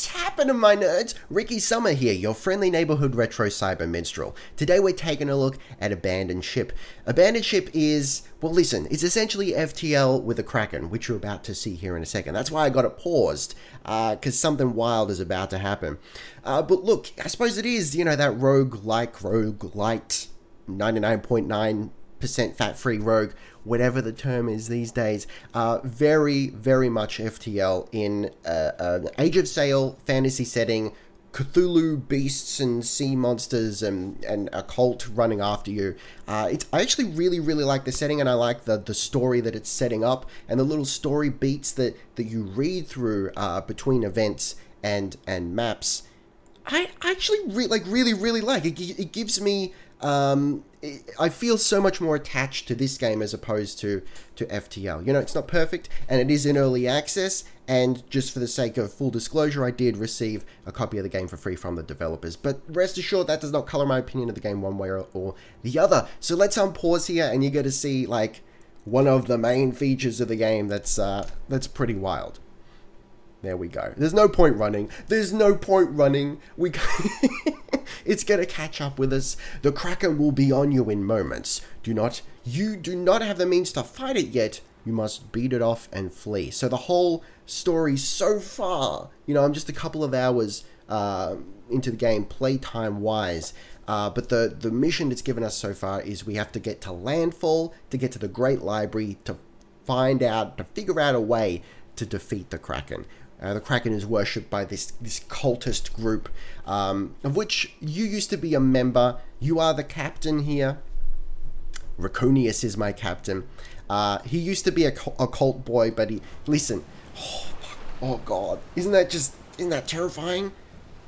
What's happening, my nerds? Ricky Summer here, your friendly neighborhood retro cyber minstrel. Today we're taking a look at Abandoned Ship. Abandoned Ship is, well listen, it's essentially FTL with a Kraken, which you're about to see here in a second. That's why I got it paused, because something wild is about to happen. But look, I suppose it is, you know, that roguelite, 99.9% fat-free rogue, whatever the term is these days. Very, very much FTL in an Age of Sail fantasy setting, Cthulhu beasts and sea monsters and a cult running after you. I actually really like the setting, and I like the story that it's setting up and the little story beats that you read through between events and maps. I actually really like it. It gives me I feel so much more attached to this game as opposed to FTL. You know, it's not perfect, and it is in early access, and just for the sake of full disclosure, I did receive a copy of the game for free from the developers. But rest assured, that does not color my opinion of the game one way or the other. So let's unpause here, and you get to see, like, one of the main features of the game that's pretty wild. There we go. There's no point running. There's no point running. It's gonna catch up with us. The Kraken will be on you in moments. You do not have the means to fight it yet. You must beat it off and flee. So the whole story so far, you know, I'm just a couple of hours into the game, playtime wise. But the mission it's given us so far is we have to get to landfall, to get to the Great Library, to figure out a way to defeat the Kraken. The Kraken is worshipped by this cultist group, of which you used to be a member. You are the captain here. Racunius is my captain. He used to be a cult boy, but listen. Oh God, isn't that terrifying?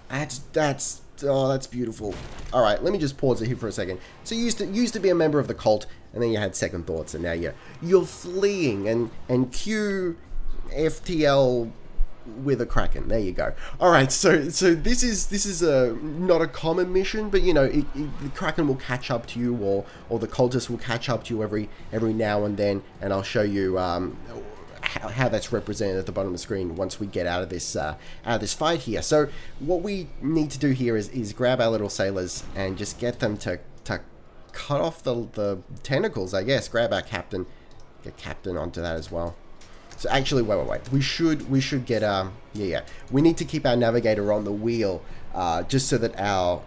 That's beautiful. All right, let me just pause it here for a second. So you used to be a member of the cult, and then you had second thoughts, and now you're fleeing, and cue FTL with a Kraken. There you go. All right, so this is not a common mission, but you know, the Kraken will catch up to you, or the cultists will catch up to you every now and then, and I'll show you how that's represented at the bottom of the screen once we get out of this fight here. So what we need to do here is grab our little sailors and just get them to cut off the tentacles, I guess. Grab our captain, get captain onto that as well. So actually, wait. We should get we need to keep our navigator on the wheel, just so that our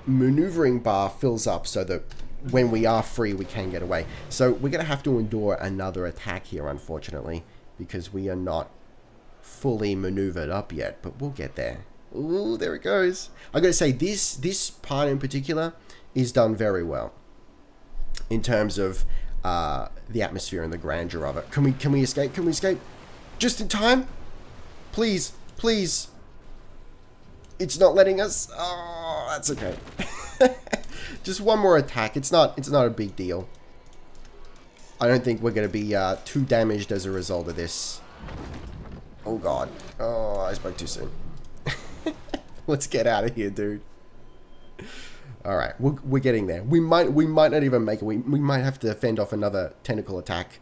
maneuvering bar fills up, so that when we are free, we can get away. So we're gonna have to endure another attack here, unfortunately, because we are not fully maneuvered up yet. But we'll get there. Ooh, there it goes. I gotta say, this part in particular is done very well in terms of the atmosphere and the grandeur of it. Can we escape? Can we escape? Just in time? Please. It's not letting us. Oh, that's okay. Just one more attack. It's not a big deal. I don't think we're going to be too damaged as a result of this. Oh God. Oh, I spoke too soon. Let's get out of here, dude. Alright, we're getting there. We might not even make it. We might have to fend off another tentacle attack.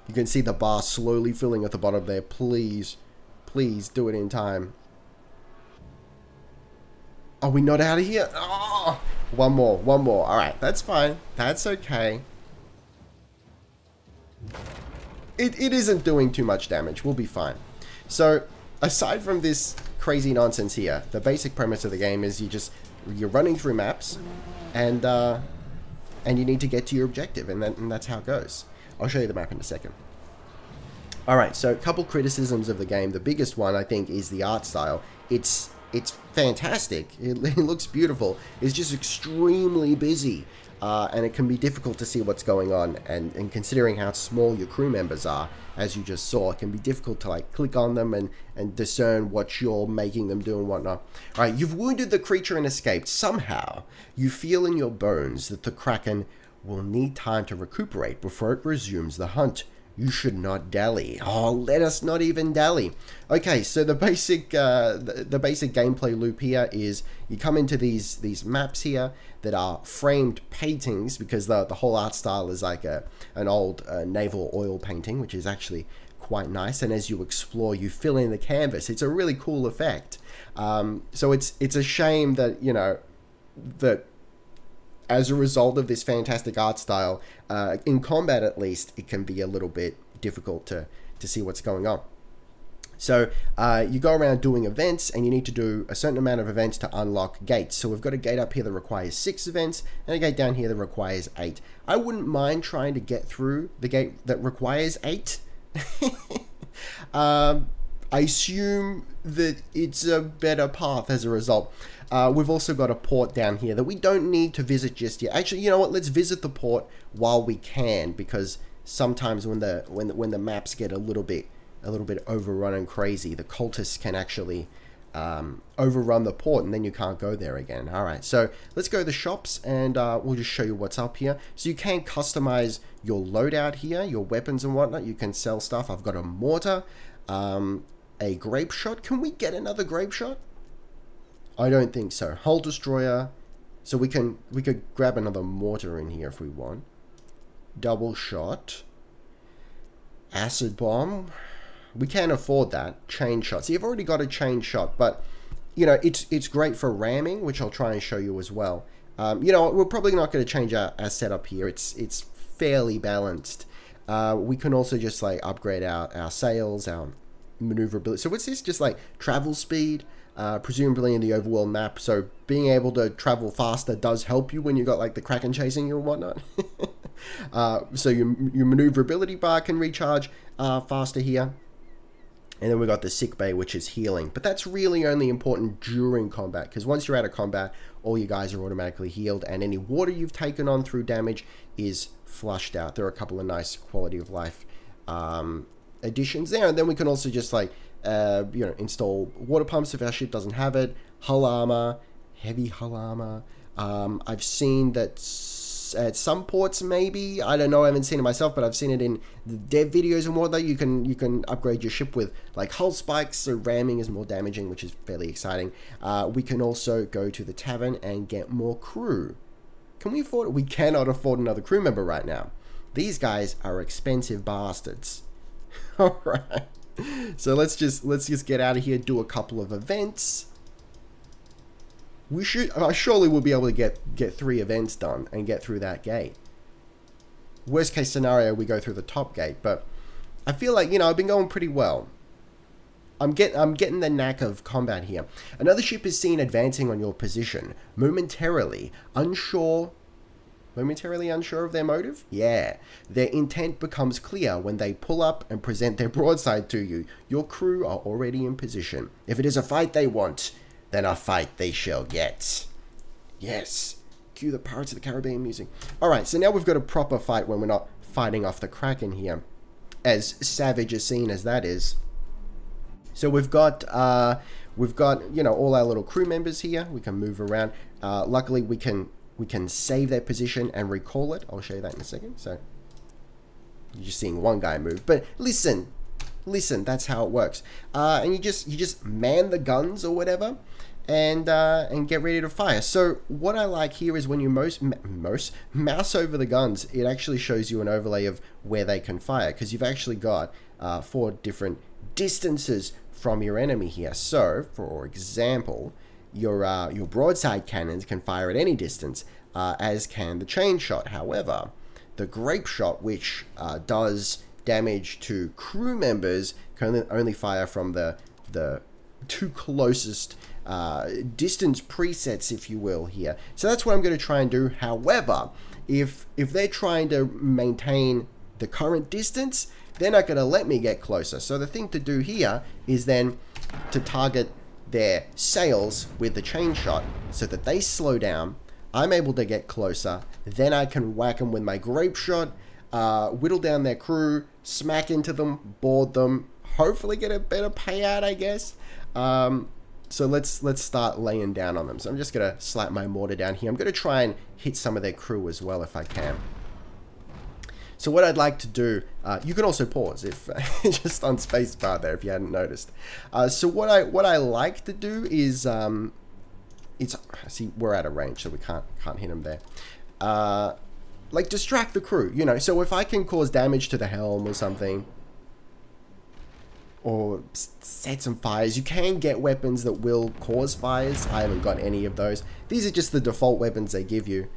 You can see the bar slowly filling at the bottom there. Please do it in time. Are we not out of here? Oh, one more. Alright, that's fine. That's okay. It isn't doing too much damage. We'll be fine. So, aside from this crazy nonsense here, the basic premise of the game is you're running through maps, and you need to get to your objective, and that's how it goes. I'll show you the map in a second. Alright, so a couple criticisms of the game. The biggest one, I think, is the art style. It's fantastic. It looks beautiful. It's just extremely busy, and it can be difficult to see what's going on, and considering how small your crew members are, as you just saw, it can be difficult to like click on them and discern what you're making them do and whatnot. Alright, you've wounded the creature and escaped. Somehow, you feel in your bones that the Kraken will need time to recuperate before it resumes the hunt. You should not dally. Oh, let us not even dally. Okay, so the basic gameplay loop here is you come into these maps here that are framed paintings, because the whole art style is like an old naval oil painting, which is actually quite nice. And as you explore, you fill in the canvas. It's a really cool effect. So it's a shame that, you know, that as a result of this fantastic art style, in combat at least, it can be a little bit difficult to see what's going on. So you go around doing events, and you need to do a certain amount of events to unlock gates. So we've got a gate up here that requires 6 events, and a gate down here that requires 8. I wouldn't mind trying to get through the gate that requires 8. I assume that it's a better path as a result. We've also got a port down here that we don't need to visit just yet. Actually, you know what? Let's visit the port while we can, because sometimes when the maps get a little bit overrun and crazy, the cultists can actually overrun the port, and then you can't go there again. All right, so let's go to the shops, and we'll just show you what's up here. So you can customize your loadout here, your weapons and whatnot. You can sell stuff. I've got a mortar, a grape shot. Can we get another grape shot? I don't think so. Hull destroyer. So we could grab another mortar in here if we want. Double shot. Acid bomb. We can't afford that. Chain shot. So you've already got a chain shot, but you know, it's great for ramming, which I'll try and show you as well. You know, we're probably not going to change our setup here. It's fairly balanced. We can also just like upgrade our sails, our maneuverability. So what's this? Just like travel speed, presumably in the overworld map. So being able to travel faster does help you when you got like the Kraken chasing you and whatnot. So your maneuverability bar can recharge faster here. And then we got the sick bay, which is healing. But that's really only important during combat, because once you're out of combat, all you guys are automatically healed, and any water you've taken on through damage is flushed out. There are a couple of nice quality of life additions there. And then we can also just like you know, install water pumps if our ship doesn't have it. Hull armor, heavy hull armor. I've seen that at some ports, maybe, I don't know, I haven't seen it myself, but I've seen it in the dev videos and whatnot. You can upgrade your ship with like hull spikes, so ramming is more damaging, which is fairly exciting. We can also go to the tavern and get more crew. Can we afford it? We cannot afford another crew member right now. These guys are expensive bastards. All right, so let's just get out of here, do a couple of events. We should, surely we'll be able to get 3 events done and get through that gate. Worst case scenario, we go through the top gate, but I feel like, you know, I've been going pretty well. I'm getting the knack of combat here. Another ship is seen advancing on your position, momentarily unsure of their motive? Yeah. Their intent becomes clear when they pull up and present their broadside to you. Your crew are already in position. If it is a fight they want, then a fight they shall get. Yes. Cue the Pirates of the Caribbean music. Alright, so now we've got a proper fight when we're not fighting off the Kraken here. As savage a scene as that is. So we've got, you know, all our little crew members here. We can move around. Luckily, we can save their position and recall it. I'll show you that in a second. So you're just seeing one guy move. But listen, that's how it works. And you just man the guns or whatever, and get ready to fire. So what I like here is when you mouse over the guns, it actually shows you an overlay of where they can fire, because you've actually got 4 different distances from your enemy here. So for example, your broadside cannons can fire at any distance, as can the chain shot. However, the grape shot, which does damage to crew members, can only fire from the 2 closest distance presets, if you will, here. So that's what I'm going to try and do. However, if they're trying to maintain the current distance, they're not going to let me get closer. So the thing to do here is then to target their sails with the chain shot so that they slow down. I'm able to get closer. Then I can whack them with my grape shot, whittle down their crew, smack into them, board them, hopefully get a better payout, I guess. So let's start laying down on them. So I'm just going to slap my mortar down here. I'm going to try and hit some of their crew as well if I can. So what I'd like to do, you can also pause if just on spacebar there if you hadn't noticed. So what I like to do is see, we're out of range, so we can't hit him there. Like distract the crew, you know. So if I can cause damage to the helm or something, or set some fires. You can get weapons that will cause fires. I haven't got any of those. These are just the default weapons they give you.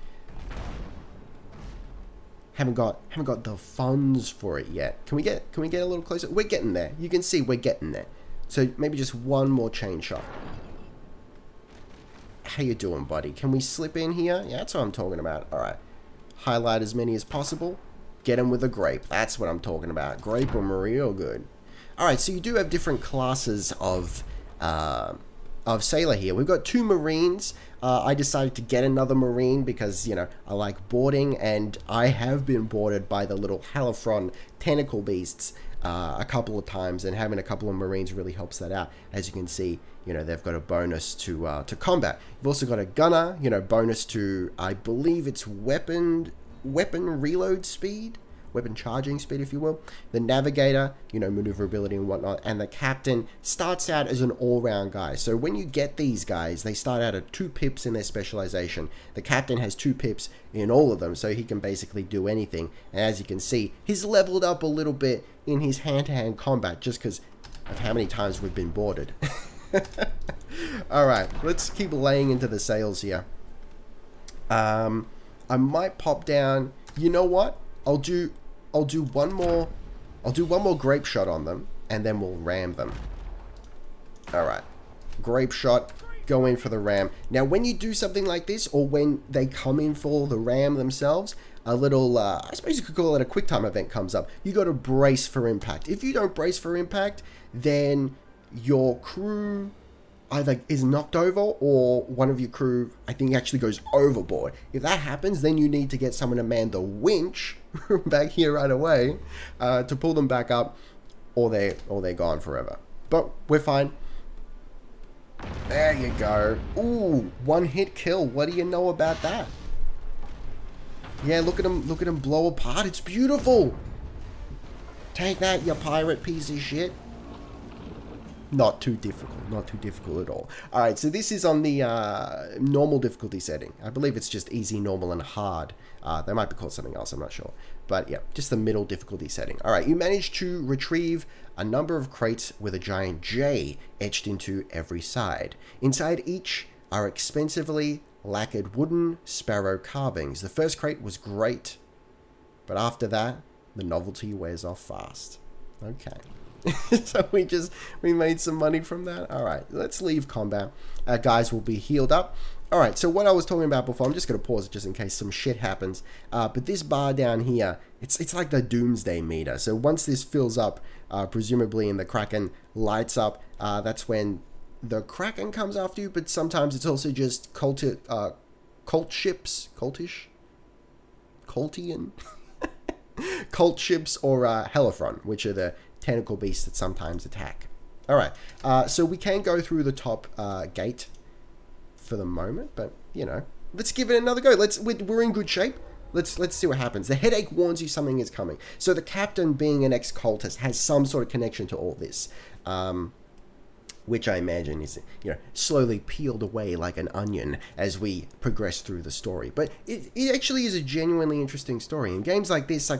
Haven't got the funds for it yet. Can we get a little closer? We're getting there. You can see we're getting there. So maybe just one more chain shot. How you doing, buddy? Can we slip in here? Yeah, that's what I'm talking about. All right. Highlight as many as possible. Get them with a grape. That's what I'm talking about. Grape them real good. Alright, so you do have different classes of sailor here. We've got 2 Marines. I decided to get another Marine because, you know, I like boarding, and I have been boarded by the little Halifron tentacle beasts a couple of times, and having a couple of Marines really helps that out. As you can see, you know, they've got a bonus to combat. You've also got a gunner, you know, bonus to, I believe it's weapon reload speed. Weapon charging speed, if you will. The navigator, you know, maneuverability and whatnot. And the captain starts out as an all-round guy. So when you get these guys, they start out at 2 pips in their specialization. The captain has 2 pips in all of them, so he can basically do anything. And as you can see, he's leveled up a little bit in his hand-to-hand combat just because of how many times we've been boarded. Alright, let's keep laying into the sails here. I might pop down. You know what? I'll do one more grape shot on them, and then we'll ram them. Alright. Grape shot, go in for the ram. Now when you do something like this, or when they come in for the ram themselves, a little, I suppose you could call it a quick time event comes up. You got to brace for impact. If you don't brace for impact, then your crew either is knocked over, or one of your crew, I think, actually goes overboard. If that happens, then you need to get someone to man the winch back here right away to pull them back up, or they're gone forever. But we're fine. There you go. Ooh, 1-hit kill. What do you know about that? Yeah, look at him blow apart. It's beautiful. Take that, you pirate piece of shit. Not too difficult at all. Alright, so this is on the normal difficulty setting. I believe it's just easy, normal, and hard. They might be called something else, I'm not sure. But yeah, just the middle difficulty setting. Alright, you managed to retrieve a number of crates with a giant J etched into every side. Inside each are expensively lacquered wooden sparrow carvings. The first crate was great, but after that, the novelty wears off fast. Okay. So we made some money from that. All right, let's leave combat. Guys will be healed up. All right, so what I was talking about before, I'm just going to pause it just in case some shit happens. But this bar down here, it's like the doomsday meter. So once this fills up, presumably, and the Kraken lights up, that's when the Kraken comes after you. But sometimes it's also just cult ships, Cultian, cult ships, or Halifron, which are the tentacle beasts that sometimes attack. Alright, so we can go through the top gate for the moment, but, you know, let's give it another go. We're in good shape. Let's see what happens. The headache warns you something is coming. So the captain, being an ex-cultist, has some sort of connection to all this, which I imagine is, you know, slowly peeled away like an onion as we progress through the story. But it actually is a genuinely interesting story. In games like this,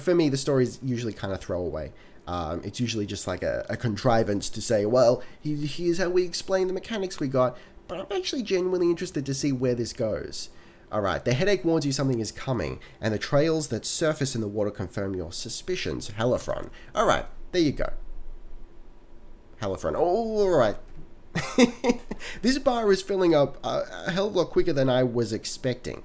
for me, the story is usually kind of throwaway. It's usually just like a contrivance to say, well, here's how we explain the mechanics we got. But I'm actually genuinely interested to see where this goes. Alright, the headache warns you something is coming, and the trails that surface in the water confirm your suspicions. Halifron. Alright, there you go. Halifron. Oh, alright. This bar is filling up a hell of a lot quicker than I was expecting.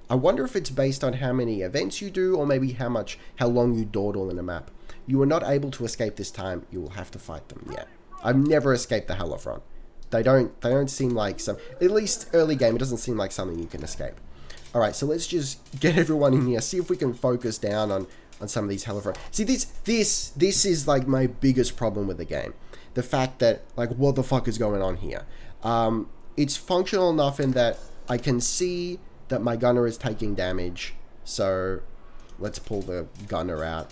I wonder if it's based on how many events you do, or maybe how long you dawdle in a map. You are not able to escape this time. You will have to fight them. Yeah, I've never escaped the Halifron. They don't seem like some, at least early game, it doesn't seem like something you can escape. Alright, so let's just get everyone in here, see if we can focus down on some of these Halifron. See, this is like my biggest problem with the game. The fact that, like, what the fuck is going on here? It's functional enough in that I can see that my gunner is taking damage, so Let's pull the gunner out.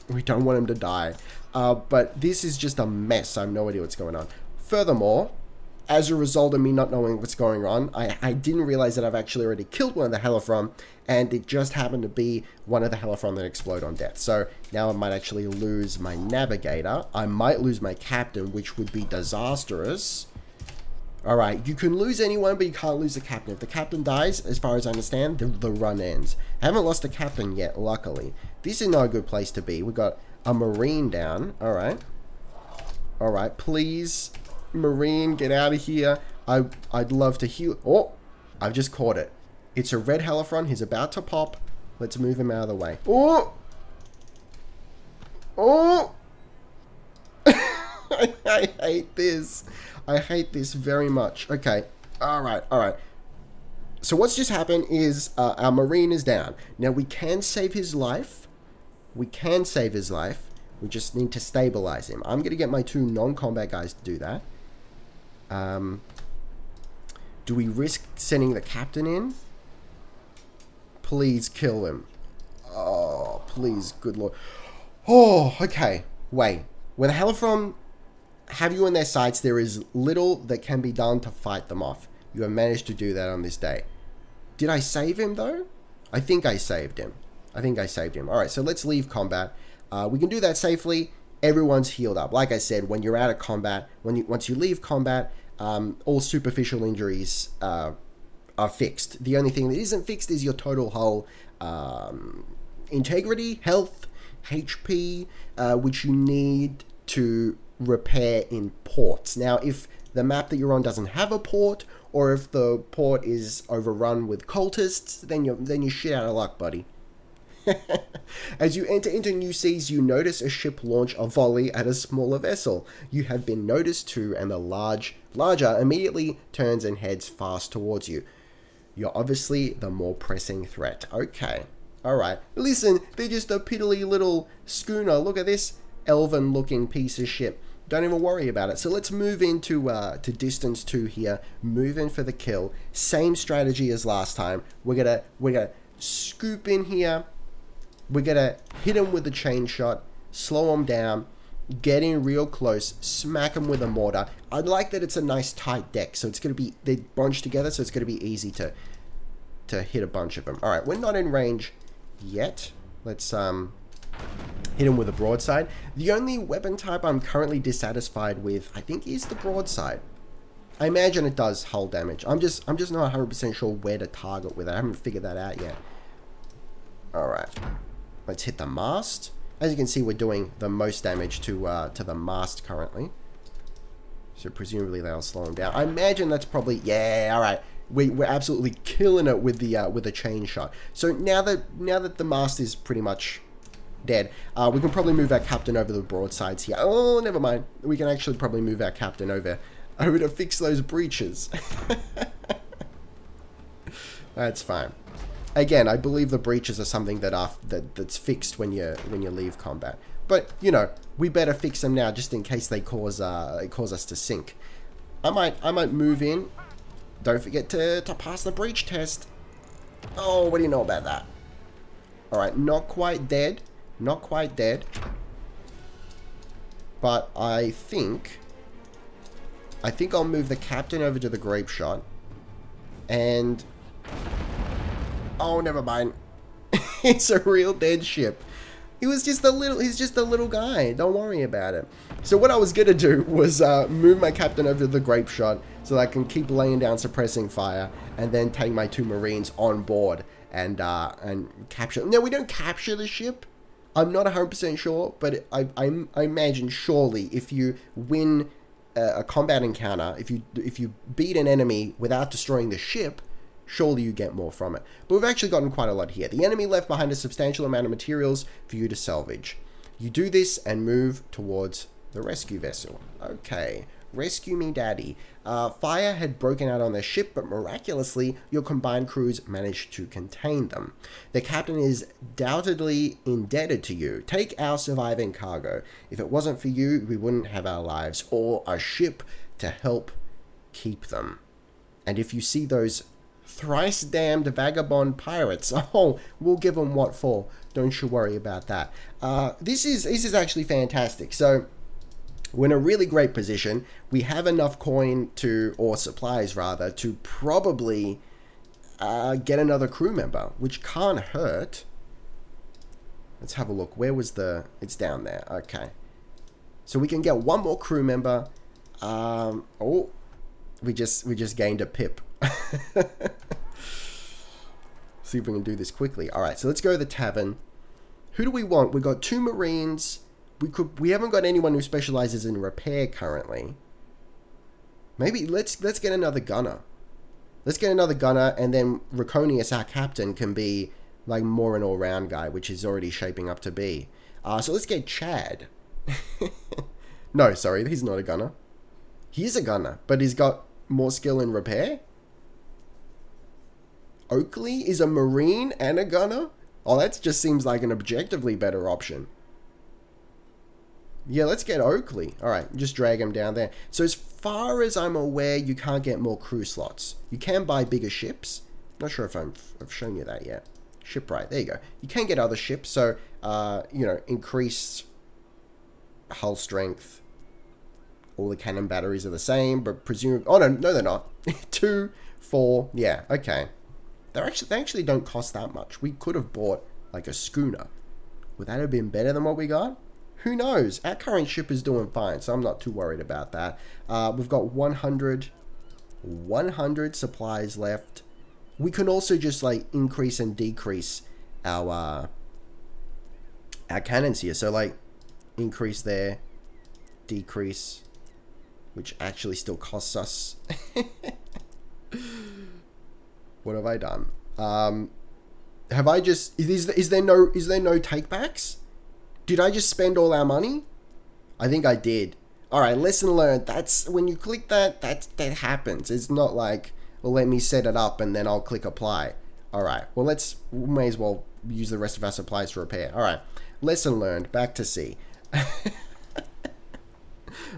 We don't want him to die. But this is just a mess. I have no idea what's going on. Furthermore, as a result of me not knowing what's going on, I didn't realize that I've actually already killed one of the Halifron, and it just happened to be one of the Halifron that explode on death. So now I might actually lose my navigator. I might lose my captain, which would be disastrous. Alright, you can lose anyone, but you can't lose the captain. If the captain dies, as far as I understand, the run ends. I haven't lost a captain yet, luckily. This is not a good place to be. We've got a Marine down. Alright. Alright, please, Marine, get out of here. I'd love to heal. Oh, I've just caught it. It's a red Halifron. He's about to pop. Let's move him out of the way. Oh! Oh! I hate this. I hate this very much. Okay. Alright, alright. So what's just happened is our Marine is down. Now we can save his life. We can save his life. We just need to stabilize him. I'm going to get my 2 non-combat guys to do that. Do we risk sending the captain in? Please kill him. Oh, please, good lord. Oh, okay. Wait. When the Halifron have you in their sights, there is little that can be done to fight them off. You have managed to do that on this day. Did I save him, though? I think I saved him. I think I saved him. Alright, so let's leave combat. We can do that safely. Everyone's healed up. Like I said, when you're out of combat, once you leave combat, all superficial injuries are fixed. The only thing that isn't fixed is your total hull integrity, health, HP, which you need to repair in ports. Now, if the map that you're on doesn't have a port, or if the port is overrun with cultists, then you're shit out of luck, buddy. As you enter into new seas, you notice a ship launch a volley at a smaller vessel. You have been noticed too, and the larger immediately turns and heads fast towards you. You're obviously the more pressing threat. Okay. Alright. Listen, they're just a piddly little schooner. Look at this elven looking piece of shit. Don't even worry about it. So let's move into to distance 2 here. Move in for the kill. Same strategy as last time. We're gonna scoop in here. We're gonna hit him with a chain shot, slow him down, get in real close, smack him with a mortar. I'd like that it's a nice tight deck, so it's gonna be, they're bunched together, so it's gonna be easy to hit a bunch of them. All right, we're not in range yet. Let's hit him with a broadside. The only weapon type I'm currently dissatisfied with, I think, is the broadside. I imagine it does hull damage. I'm just not 100% sure where to target with it. I haven't figured that out yet. All right. Let's hit the mast. As you can see, we're doing the most damage to the mast currently. So presumably that'll slow him down. I imagine that's probably, yeah, all right. We're absolutely killing it with the chain shot. So now that the mast is pretty much dead, we can probably move our captain over the broadsides here. Oh, never mind. We can actually probably move our captain over to fix those breaches. That's fine. Again, I believe the breaches are something that's fixed when you leave combat. But you know, we better fix them now just in case they cause us to sink. I might move in. Don't forget to pass the breach test. Oh, what do you know about that? All right, not quite dead, not quite dead. But I think I'll move the captain over to the grape shot and. Oh, never mind. It's a real dead ship. He's just a little guy. Don't worry about it. So what I was gonna do was move my captain over to the grape shot so that I can keep laying down suppressing fire, and then take my 2 Marines on board and capture. Now we don't capture the ship. I'm not 100% sure, but I imagine surely if you win a combat encounter, if you beat an enemy without destroying the ship, surely you get more from it. But we've actually gotten quite a lot here. The enemy left behind a substantial amount of materials for you to salvage. You do this and move towards the rescue vessel. Okay, rescue me daddy. Fire had broken out on their ship, but miraculously, your combined crews managed to contain them. The captain is doubtedly indebted to you. Take our surviving cargo. If it wasn't for you, we wouldn't have our lives or a ship to help keep them. And if you see those thrice damned vagabond pirates. Oh, we'll give them what for. Don't you worry about that. This is actually fantastic. So we're in a really great position. We have enough coin to, or supplies rather, to probably get another crew member, which can't hurt. Let's have a look. Where was the... It's down there. Okay. So we can get one more crew member. Oh, we just gained a pip. See if we can do this quickly. All right, so let's go to the tavern. Who do we want? We got 2 Marines. We haven't got anyone who specializes in repair currently. Maybe let's get another gunner. Let's get another gunner, and then Raconius, our captain, can be like more an all-round guy, which is already shaping up to be. So let's get Chad. No, sorry, he's not a gunner. He is a gunner, but he's got more skill in repair. Oakley is a Marine and a gunner? Oh, that just seems like an objectively better option. Yeah, let's get Oakley. Alright, just drag him down there. So as far as I'm aware, you can't get more crew slots. You can buy bigger ships. Not sure if I've shown you that yet. Shipwright, there you go. You can get other ships, so, you know, increased hull strength. All the cannon batteries are the same, but presumably... Oh, no, they're not. 2, 4, yeah, okay. They actually don't cost that much. We could have bought, like, a schooner. Would that have been better than what we got? Who knows? Our current ship is doing fine, so I'm not too worried about that. We've got 100 supplies left. We can also just, like, increase and decrease our cannons here. So, like, increase there, decrease, which actually still costs us. What have I done? Have I just... Is there no takebacks? Did I just spend all our money? I think I did. Alright, lesson learned. That's... When you click that happens. It's not like, well, let me set it up and then I'll click apply. Alright, well, we may as well use the rest of our supplies to repair. Alright, lesson learned. Back to sea.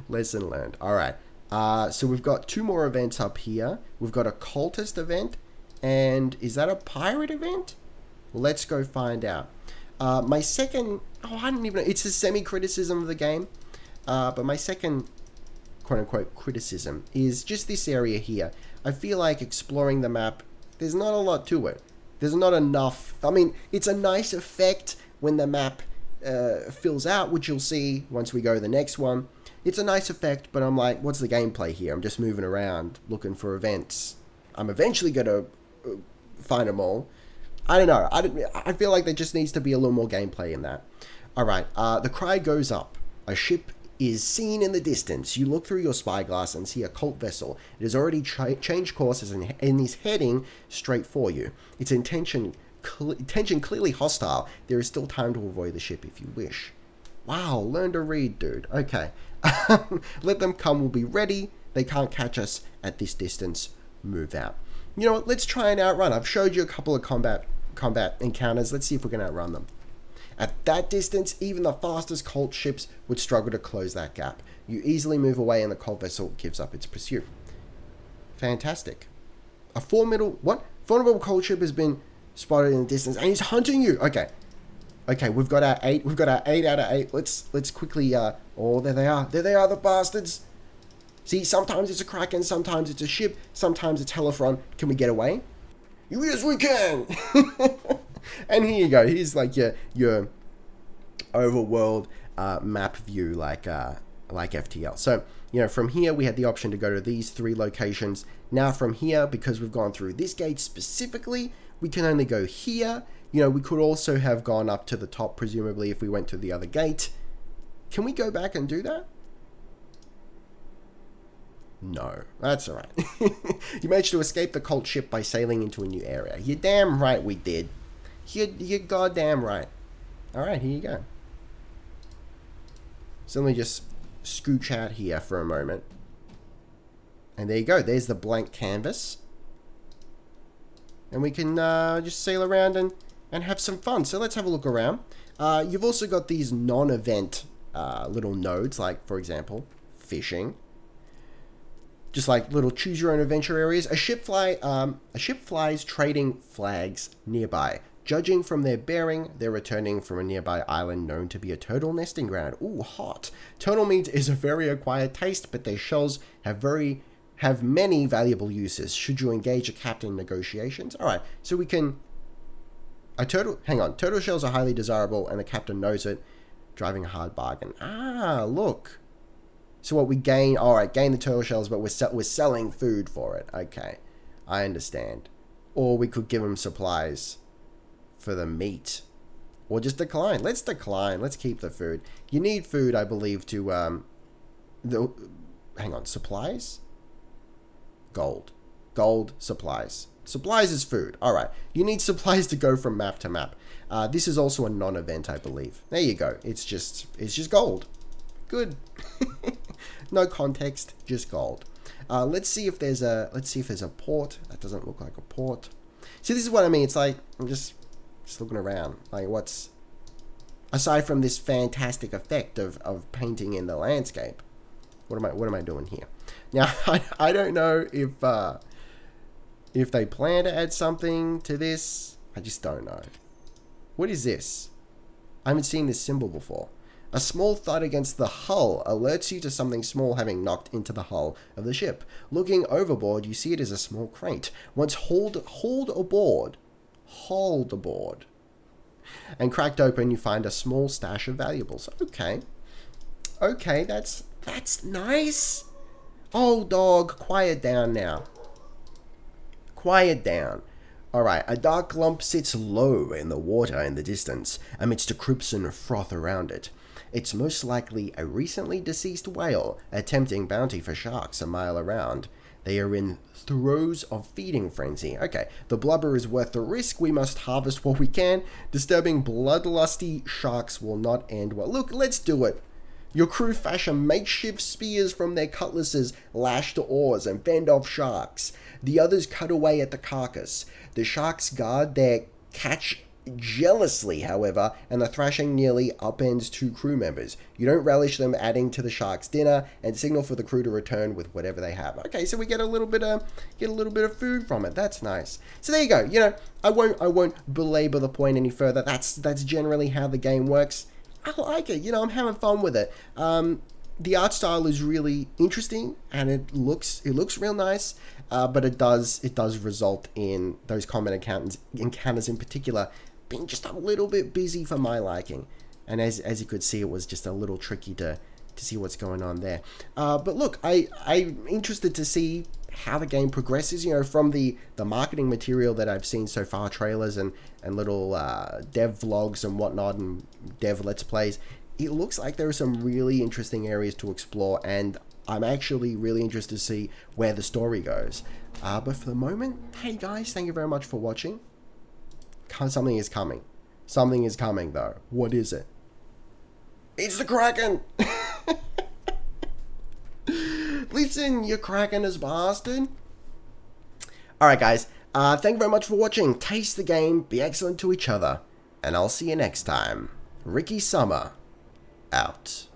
Lesson learned. Alright. So we've got 2 more events up here. We've got a cultist event. And is that a pirate event? Let's go find out. My second... Oh, I don't even know. It's a semi-criticism of the game. But my second, quote-unquote, criticism is just this area here. I feel like exploring the map, there's not a lot to it. There's not enough... I mean, it's a nice effect when the map fills out, which you'll see once we go to the next one. It's a nice effect, but I'm like, what's the gameplay here? I'm just moving around, looking for events. I'm eventually going to find them all. I don't know. I feel like there just needs to be a little more gameplay in that. Alright, the cry goes up. A ship is seen in the distance. You look through your spyglass and see a cult vessel. It has already changed courses and is heading straight for you. Its intention clearly hostile. There is still time to avoid the ship if you wish. Wow, learn to read, dude. Okay. Let them come, we'll be ready. They can't catch us at this distance. Move out. You know what, let's try and outrun. I've showed you a couple of combat encounters. Let's see if we can outrun them. At that distance, even the fastest cult ships would struggle to close that gap. You easily move away and the cult vessel gives up its pursuit. Fantastic. A formidable cult ship has been spotted in the distance and he's hunting you. Okay. Okay, we've got our 8. We've got our 8 out of 8. Let's quickly oh, there they are. There they are, the bastards. See, sometimes it's a Kraken, sometimes it's a ship, sometimes it's Telefron. Can we get away? Yes, we can! And here you go. Here's like your overworld map view like FTL. So, you know, from here we had the option to go to these 3 locations. Now from here, because we've gone through this gate specifically, we can only go here. You know, we could also have gone up to the top, presumably, if we went to the other gate. Can we go back and do that? No, that's alright. You managed to escape the cult ship by sailing into a new area. You're damn right we did. You're goddamn right. Alright, here you go. So let me just scooch out here for a moment. And there you go. There's the blank canvas. And we can just sail around and have some fun. So let's have a look around. You've also got these non-event little nodes, like, for example, fishing. just like little choose your own adventure areas. A ship flies trading flags nearby. Judging from their bearing, they're returning from a nearby island known to be a turtle nesting ground. Ooh, hot. Turtle meat is a very acquired taste, but their shells have many valuable uses. Should you engage a captain in negotiations? All right, so we can... Turtle shells are highly desirable, and the captain knows it. Driving a hard bargain. Ah, look. So what we gain... All right, gain the turtle shells, but we're selling food for it. Okay, I understand. Or we could give them supplies for the meat, or just decline. Let's decline. Let's keep the food. You need food, I believe, to hang on, supplies, gold, supplies. Supplies is food. All right, you need supplies to go from map to map. This is also a non-event, I believe. There you go. It's just gold. Good. No context, just gold. Let's see if there's a port. That doesn't look like a port. See, this is what I mean. It's like I'm just looking around, like what's aside from this fantastic effect of painting in the landscape. What am I doing here? Now I don't know if they plan to add something to this. I just don't know. What is this? I haven't seen this symbol before. A small thud against the hull alerts you to something small having knocked into the hull of the ship. Looking overboard, you see it is a small crate. Once hauled aboard, and cracked open, you find a small stash of valuables. Okay, that's nice. Oh, dog, quiet down now. Quiet down. All right, a dark lump sits low in the water in the distance, amidst a crimson froth around it. It's most likely a recently deceased whale attempting bounty for sharks a mile around. They are in throes of feeding frenzy. Okay, the blubber is worth the risk. We must harvest what we can. Disturbing bloodlusty sharks will not end well. Look, let's do it. Your crew fashion makeshift spears from their cutlasses, lash to oars, and fend off sharks. The others cut away at the carcass. The sharks guard their catch jealously, however, and the thrashing nearly upends 2 crew members. You don't relish them adding to the sharks' dinner, and signal for the crew to return with whatever they have. Okay, so we get a little bit of food from it. That's nice. So there you go. You know, I won't belabor the point any further. That's generally how the game works. I like it. You know, I'm having fun with it. The art style is really interesting, and it looks real nice. But it does result in those combat encounters in particular being just a little bit busy for my liking. And as you could see, it was just a little tricky to see what's going on there. But look, I'm interested to see how the game progresses, you know, from the marketing material that I've seen so far, trailers and little dev vlogs and whatnot, and dev let's plays. It looks like there are some really interesting areas to explore, and I'm actually really interested to see where the story goes. But for the moment, hey guys, thank you very much for watching. Something is coming. Something is coming, though. What is it? It's the Kraken! Listen, you Kraken-ass bastard. Alright guys, thank you very much for watching. Taste the game, be excellent to each other, and I'll see you next time. Ricky Summer, out.